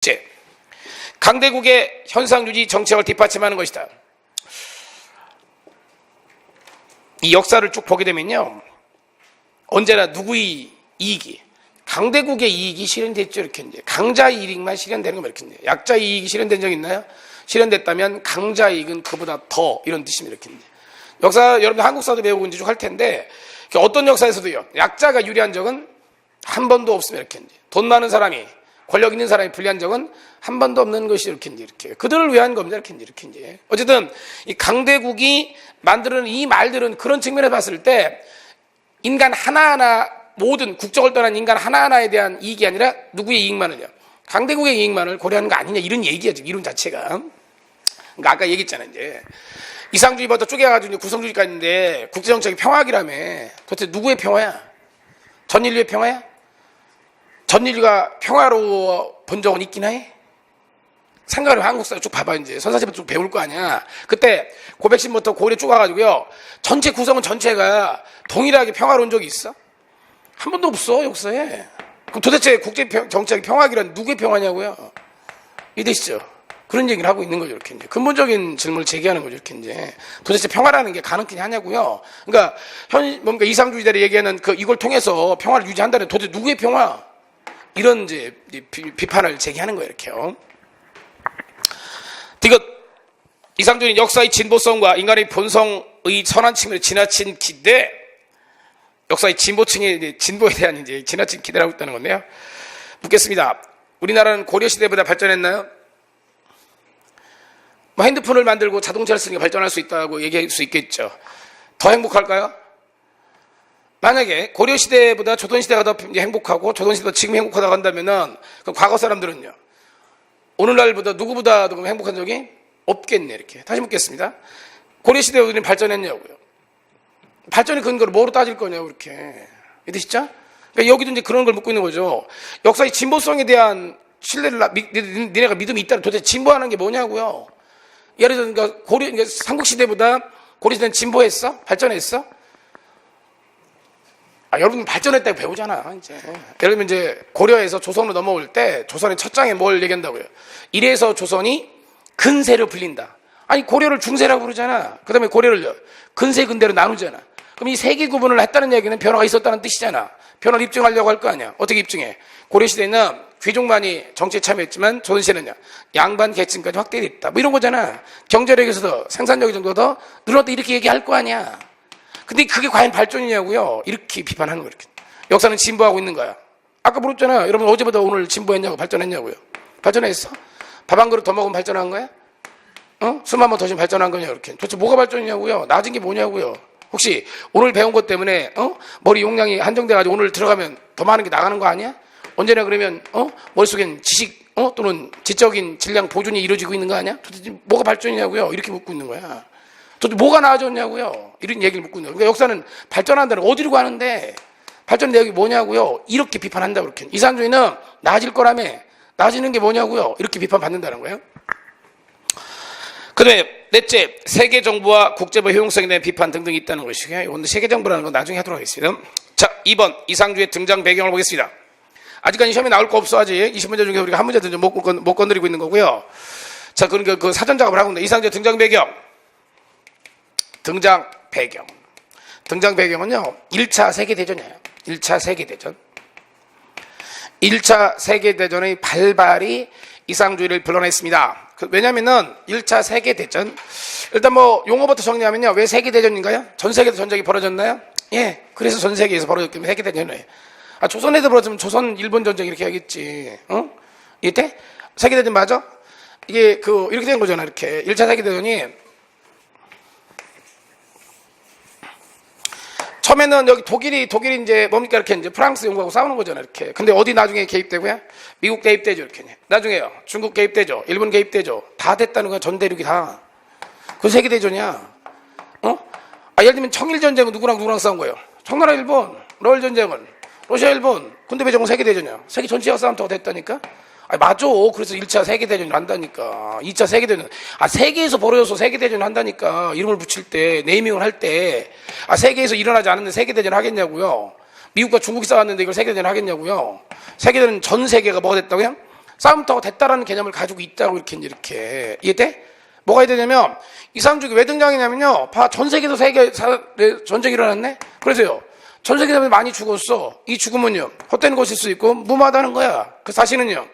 째, 강대국의 현상유지 정책을 뒷받침하는 것이다. 이 역사를 쭉 보게 되면요, 언제나 누구의 이익이, 강대국의 이익이 실현됐죠. 이렇게 이제 강자의 이익만 실현되는 거 이렇게 이제. 약자의 이익이 실현된 적 있나요? 실현됐다면 강자의 이익은 그보다 더, 이런 뜻입니다. 이렇게 이제. 역사, 여러분들 한국사도 배우고 이제 쭉 할 텐데, 어떤 역사에서도요, 약자가 유리한 적은 한 번도 없으면 이렇게 이제. 돈 많은 사람이, 권력 있는 사람이 불리한 적은 한 번도 없는 것이 이렇게 이제. 이렇게. 그들을 위한 겁니다. 이렇게 이제. 어쨌든 이 강대국이 만드는 이 말들은 그런 측면에서 봤을 때 인간 하나하나, 모든 국적을 떠난 인간 하나하나에 대한 이익이 아니라 누구의 이익만을요, 강대국의 이익만을 고려하는 거 아니냐, 이런 얘기야, 지금 이론 자체가. 그러니까 아까 얘기했잖아요. 이제 이상주의부터 쪼개가지고 구성주의까지 있는데 국제정책이 평화기라며. 도대체 누구의 평화야? 전 인류의 평화야? 전 인류가 평화로워 본 적은 있긴 해? 생각을 한국사 쭉 봐봐. 이제 선사집부터 쭉 배울 거 아니야. 그때 고백신부터 고려 쭉 와가지고요, 전체 구성은 전체가 동일하게 평화로운 적이 있어? 한 번도 없어, 역사에. 그럼 도대체 국제정책의 평화기란 누구의 평화냐고요? 이해되시죠? 그런 얘기를 하고 있는 거죠. 이렇게 이제 근본적인 질문을 제기하는 거죠. 이렇게 이제 도대체 평화라는 게 가능하냐 하냐고요. 그러니까 뭔가 이상주의자들이 얘기하는 이걸 통해서 평화를 유지한다는, 도대체 누구의 평화? 이런 이제 비판을 제기하는 거예요. 이렇게요. 이것 이상주의는 역사의 진보성과 인간의 본성의 선한 측면에 지나친 기대, 역사의 진보층의 진보에 대한 이제 지나친 기대를 하고 있다는 건데요. 묻겠습니다. 우리나라는 고려 시대보다 발전했나요? 뭐 핸드폰을 만들고 자동차를 쓰는 게 발전할 수 있다고 얘기할 수 있겠죠. 더 행복할까요? 만약에 고려 시대보다 조선 시대가 더 행복하고 조선 시대가 지금 행복하다고 한다면은, 그럼 과거 사람들은요, 오늘날보다 누구보다 더 행복한 적이 없겠네. 이렇게 다시 묻겠습니다. 고려 시대에 우리는 발전했냐고요? 발전의 근거를 뭐로 따질 거냐고. 이렇게 이해되시죠? 그러니까 여기도 이제 그런 걸 묻고 있는 거죠. 역사의 진보성에 대한 신뢰를 니네가 믿음이 있다면 도대체 진보하는 게 뭐냐고요. 예를 들어 그러니까 삼국 시대보다 고려 시대는 진보했어? 발전했어? 여러분 발전했다고 배우잖아. 이제 예를 들면 이제 고려에서 조선으로 넘어올 때 조선의 첫 장에 뭘 얘기한다고요? 이래서 조선이 근세로 불린다. 아니 고려를 중세라고 부르잖아. 그 다음에 고려를 근세 근대로 나누잖아. 그럼 이 세 개 구분을 했다는 얘기는 변화가 있었다는 뜻이잖아. 변화를 입증하려고 할 거 아니야. 어떻게 입증해? 고려 시대는 귀족만이 정치에 참여했지만 조선 시대는요, 양반 계층까지 확대됐다. 뭐 이런 거잖아. 경제력에서도 생산력이 정도 더 늘었다, 이렇게 얘기할 거 아니야. 근데 그게 과연 발전이냐고요? 이렇게 비판하는 거예요. 이렇게. 역사는 진보하고 있는 거야. 아까 물었잖아. 여러분 어제보다 오늘 진보했냐고, 발전했냐고요? 발전했어? 밥 한 그릇 더 먹으면 발전한 거야? 숨 한 번 더 쉬면 발전한 거냐? 이렇게. 도대체 뭐가 발전이냐고요? 낮은 게 뭐냐고요? 혹시 오늘 배운 것 때문에 머리 용량이 한정돼가지고 오늘 들어가면 더 많은 게 나가는 거 아니야? 언제나 그러면 머릿속엔 지식 또는 지적인 질량 보존이 이루어지고 있는 거 아니야? 도대체 뭐가 발전이냐고요? 이렇게 묻고 있는 거야. 도대체 뭐가 나아졌냐고요? 이런 얘기를 묻고 있는 거예요. 그러니까 역사는 발전한다는, 어디로 가는데 발전 내역이 뭐냐고요? 이렇게 비판한다고. 이렇게. 이상주의는 나아질 거라며, 나아지는 게 뭐냐고요? 이렇게 비판받는다는 거예요. 그 다음에 넷째, 세계 정부와 국제부 효용성에 대한 비판 등등이 있다는 것이고요. 이건 세계 정부라는 건 나중에 하도록 하겠습니다. 자, 2번 이상주의의 등장 배경을 보겠습니다. 아직까지 시험에 나올 거 없어. 아직 20문제 중에 우리가 한 문제도 못 건드리고 있는 거고요. 자, 그러니까 그 사전 작업을 하고 있는데, 이상주의 등장 배경. 등장 배경은요, 1차 세계대전이에요. 1차 세계대전. 1차 세계대전의 발발이 이상주의를 불러냈습니다. 왜냐면은 1차 세계대전, 일단 뭐 용어부터 정리하면요, 왜 세계대전인가요? 전 세계에서 전쟁이 벌어졌나요? 예, 그래서 전 세계에서 벌어졌기 때문에 세계대전이에요. 조선에도 벌어지면 조선 일본 전쟁 이렇게 하겠지. 이때 세계대전 맞아? 이게 이렇게 된 거잖아. 이렇게 1차 세계대전이 처음에는 여기 독일이 이제 뭡니까? 이렇게 이제 프랑스 영국하고 싸우는 거잖아. 이렇게. 근데 어디 나중에 개입되고요? 미국 개입되죠. 이렇게. 나중에요. 중국 개입되죠. 일본 개입되죠. 다 됐다는 거야. 전 대륙이 다. 그 세계대전이야. 예를 들면 청일전쟁은 누구랑 싸운 거예요? 청나라 일본. 러일 전쟁은 러시아 일본. 근데 왜 저건 세계대전이야? 세계 전체가 싸움터가 됐다니까? 맞아. 그래서 1차 세계대전이 난다니까. 2차 세계대전. 세계에서 벌어져서 세계대전을 한다니까. 이름을 붙일 때, 네이밍을 할 때. 세계에서 일어나지 않았는데 세계대전 하겠냐고요. 미국과 중국이 싸웠는데 이걸 세계대전 하겠냐고요. 세계대전 전 세계가 뭐가 됐다고요? 싸움터가 됐다라는 개념을 가지고 있다고 이렇게 이해돼? 뭐가 되냐면 이상주의가 왜 등장했냐면요. 전 세계에서 전쟁이 일어났네. 그래서요. 전 세계 사람들이 많이 죽었어. 이 죽음은요. 헛된 것일 수 있고 무모하다는 거야. 그 사실은요.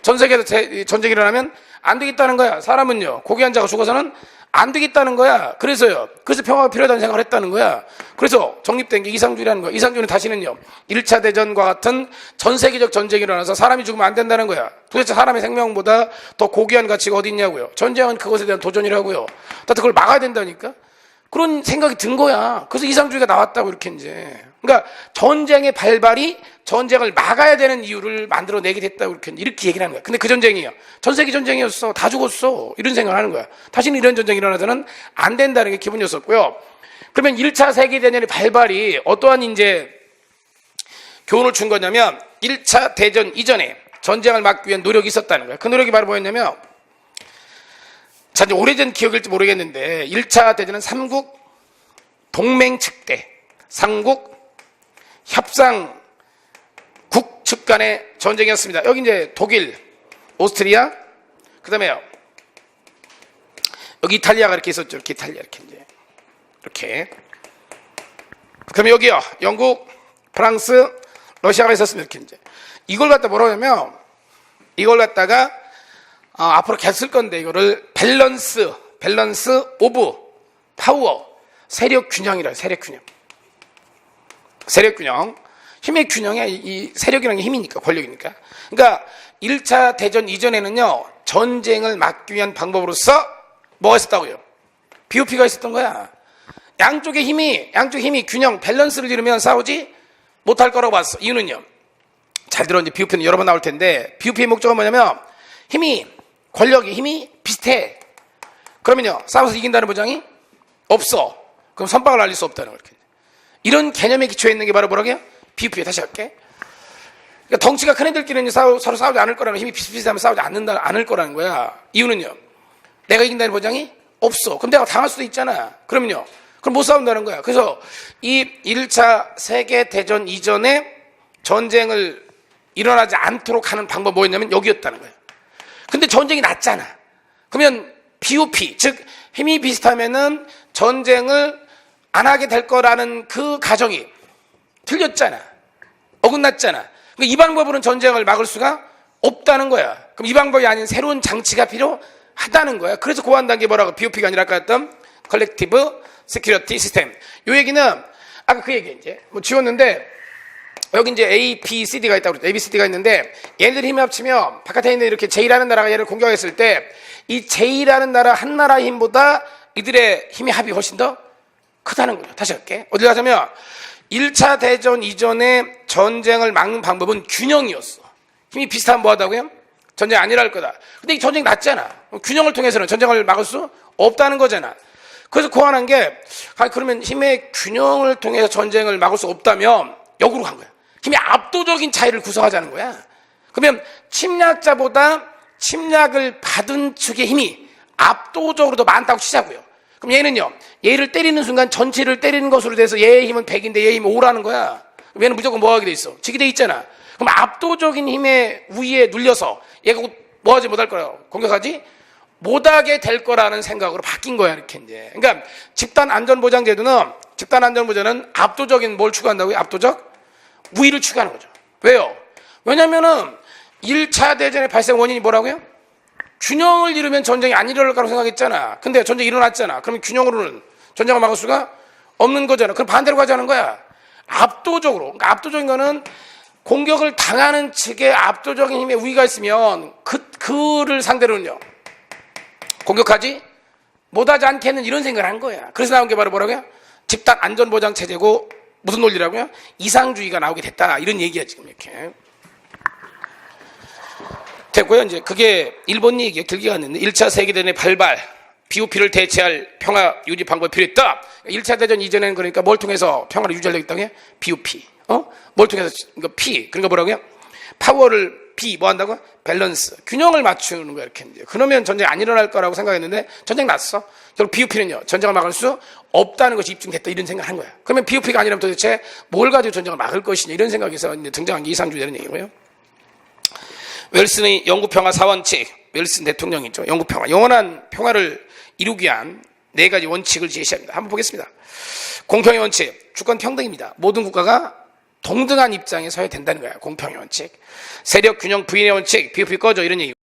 전 세계에서 전쟁이 일어나면 안 되겠다는 거야. 사람은요. 고귀 한 자가 죽어서는 안 되겠다는 거야. 그래서 평화가 필요하다는 생각을 했다는 거야. 그래서 정립된 게 이상주의라는 거야. 이상주의는 다시는요. 1차 대전과 같은 전 세계적 전쟁이 일어나서 사람이 죽으면 안 된다는 거야. 도대체 사람의 생명보다 더 고귀한 가치가 어디 있냐고요. 전쟁은 그것에 대한 도전이라고요. 다 그걸 막아야 된다니까. 그런 생각이 든 거야. 그래서 이상주의가 나왔다고 이렇게 이제. 그러니까 전쟁의 발발이 전쟁을 막아야 되는 이유를 만들어내게 됐다고 이렇게 얘기를 하는 거야. 근데 그 전쟁이요. 전 세계 전쟁이었어. 다 죽었어. 이런 생각을 하는 거야. 다시는 이런 전쟁이 일어나서는 안 된다는 게 기분이었었고요. 그러면 1차 세계대전의 발발이 어떠한 이제 교훈을 준 거냐면 1차 대전 이전에 전쟁을 막기 위한 노력이 있었다는 거야. 그 노력이 바로 뭐였냐면 자, 이제 오래전 기억일지 모르겠는데 1차 대전은 삼국 동맹 측 때 삼국 협상국 측 간의 전쟁이었습니다. 여기 이제 독일, 오스트리아, 그 다음에요. 여기 이탈리아가 이렇게 있었죠. 이렇게 이탈리아 이렇게 이제 이렇게. 그러면 여기요. 영국, 프랑스, 러시아가 있었습니다. 이렇게 이제. 이걸 갖다 뭐라고 하냐면 이걸 갖다가 앞으로 계속 쓸 건데 이거를 밸런스 오브 파워, 세력 균형이라. 세력 균형. 힘의 균형이야. 이 세력이라는 게 힘이니까, 권력이니까. 그러니까 1차 대전 이전에는요. 전쟁을 막기 위한 방법으로서 뭐가 있었다고요? BOP가 있었던 거야. 양쪽의 힘이 균형, 밸런스를 이루면 싸우지 못할 거라고 봤어. 이유는요. 잘 들어. 이제 BOP는 여러 번 나올 텐데 BOP의 목적은 뭐냐면 권력의 힘이 비슷해. 그러면요. 싸워서 이긴다는 보장이 없어. 그럼 선박을 날릴 수 없다는 거예요. 이런 개념에 기초해 있는 게 바로 뭐라고요? BOP에 다시 할게. 그러니까 덩치가 큰 애들끼리는 서로 싸우지 않을 거라는, 힘이 비슷비슷하면 싸우지 않을 거라는 거야. 이유는요. 내가 이긴다는 보장이 없어. 그럼 내가 당할 수도 있잖아. 그럼 못 싸운다는 거야. 그래서 이 1차 세계대전 이전에 전쟁을 일어나지 않도록 하는 방법 뭐였냐면 여기였다는 거야. 근데 전쟁이 났잖아. 그러면 BOP, 즉 힘이 비슷하면은 전쟁을 안 하게 될 거라는 그 가정이 틀렸잖아. 어긋났잖아. 그러니까 이 방법으로는 전쟁을 막을 수가 없다는 거야. 그럼 이 방법이 아닌 새로운 장치가 필요하다는 거야. 그래서 고안 단계 뭐라고? BOP가 아니라 아까 했던 컬렉티브 시큐리티 시스템. 요 얘기는 아까 그 얘기 이제 뭐 지웠는데 여기 이제 A, B, C, D가 있다고 그랬죠. A, B, C, D가 있는데 얘네들이 힘을 합치면 바깥에 있는 이렇게 J라는 나라가 얘를 공격했을 때 이 J라는 나라 한 나라의 힘보다 이들의 힘의 합이 훨씬 더 크다는 거죠. 다시 할게. 어디 가자면 1차 대전 이전에 전쟁을 막는 방법은 균형이었어. 힘이 비슷하면 뭐하다고요? 전쟁 안 일어날 거다. 근데 이 전쟁이 났잖아. 균형을 통해서는 전쟁을 막을 수 없다는 거잖아. 그래서 고안한 게 그러면 힘의 균형을 통해서 전쟁을 막을 수 없다면 역으로 간 거야. 힘의 압도적인 차이를 구성하자는 거야. 그러면 침략자보다 침략을 받은 측의 힘이 압도적으로 더 많다고 치자고요. 그럼 얘는요. 얘를 때리는 순간 전체를 때리는 것으로 돼서 얘의 힘은 100인데 얘의 힘은 5라는 거야. 그럼 얘는 무조건 뭐 하게 돼 있어? 지게 돼 있잖아. 그럼 압도적인 힘의 우위에 눌려서 얘가 뭐 하지 못할 거라고 공격하지 못하게 될 거라는 생각으로 바뀐 거야. 이렇게 이제. 그러니까 집단 안전보장 제도는 압도적인 뭘 추구한다고요? 압도적 우위를 추구하는 거죠. 왜요? 왜냐면은 1차 대전의 발생 원인이 뭐라고요? 균형을 이루면 전쟁이 안 일어날 거라고 생각했잖아. 근데 전쟁이 일어났잖아. 그러면 균형으로는 전쟁을 막을 수가 없는 거잖아. 그럼 반대로 가자는 거야. 압도적으로. 그러니까 압도적인 거는 공격을 당하는 측에 압도적인 힘의 우위가 있으면 그를 상대로는요. 공격하지 못하지 않겠는 이런 생각을 한 거야. 그래서 나온 게 바로 뭐라고요? 집단 안전보장 체제고 무슨 논리라고요? 이상주의가 나오게 됐다. 이런 얘기야 지금 이렇게. 됐고요. 이제 그게 일본 얘기가 길게 갔는데 1차 세계대전의 발발, BOP를 대체할 평화 유지 방법이 필요했다. 1차 대전 이전에는 그러니까 뭘 통해서 평화를 유지하려고 했다고 해? BOP. 뭘 통해서? 그러니까 P. 그러니까 뭐라고요? 파워를 B 뭐 한다고? 밸런스. 균형을 맞추는 거야 이렇게. 그러면 전쟁 안 일어날 거라고 생각했는데 전쟁 났어. 결국 BOP는요. 전쟁을 막을 수 없다는 것이 입증됐다 이런 생각을 한 거야. 그러면 BOP가 아니라면 도대체 뭘 가지고 전쟁을 막을 것이냐 이런 생각에서 이제 등장한 게 이상주의라는 얘기고요. 웰슨의 영구평화 4원칙, 웰슨 대통령이죠. 영구평화, 영원한 평화를 이루기 위한 4가지 원칙을 제시합니다. 한번 보겠습니다. 공평의 원칙, 주권 평등입니다. 모든 국가가 동등한 입장에 서야 된다는 거야. 공평의 원칙. 세력 균형 부인의 원칙, 비오피 꺼져 이런 얘기.